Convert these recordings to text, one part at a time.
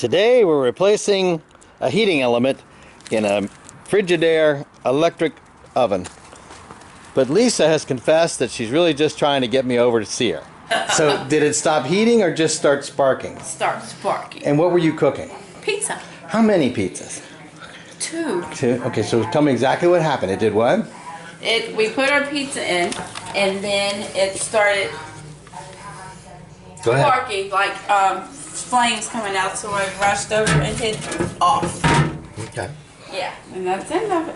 Today we're replacing a heating element in a Frigidaire electric oven. But Lisa has confessed that she's really just trying to get me over to see her. So did it stop heating or just start sparking? Start sparking. And what were you cooking? Pizza. How many pizzas? Two. Two? Okay, so tell me exactly what happened. It did what? We put our pizza in, and then it started Go ahead. sparking, like flames coming out, so I rushed over and hit off. Okay. Yeah, and that's the end of it.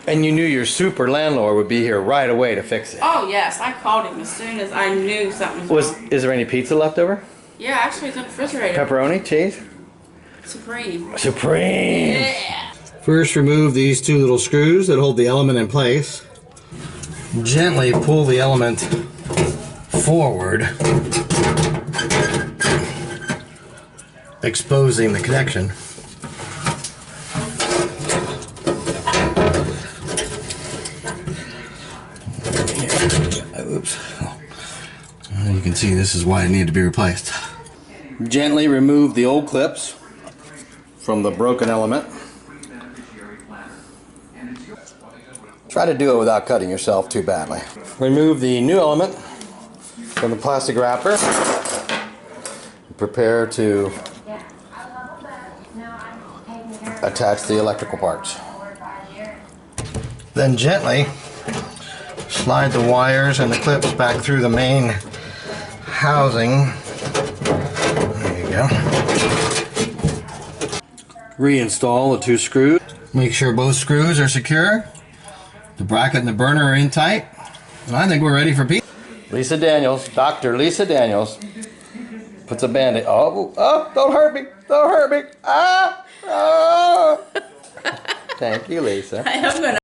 And you knew your super landlord would be here right away to fix it. Oh yes, I called him as soon as I knew something was wrong. Is there any pizza left over? Yeah, actually it's in the refrigerator. Pepperoni, cheese? Supreme. Supreme! Yeah. First, remove these two little screws that hold the element in place. Gently pull the element forward, exposing the connection. Oops. You can see this is why it needed to be replaced. Gently remove the old clips from the broken element. Try to do it without cutting yourself too badly. Remove the new element from the plastic wrapper. Prepare to attach the electrical parts. Then gently slide the wires and the clips back through the main housing. There you go. Reinstall the two screws. Make sure both screws are secure. The bracket and the burner are in tight. And I think we're ready for pizza. Lisa Daniels, Dr. Lisa Daniels, puts a band-aid. Oh, don't hurt me. Don't hurt me. Ah! Oh. Thank you, Lisa. I am gonna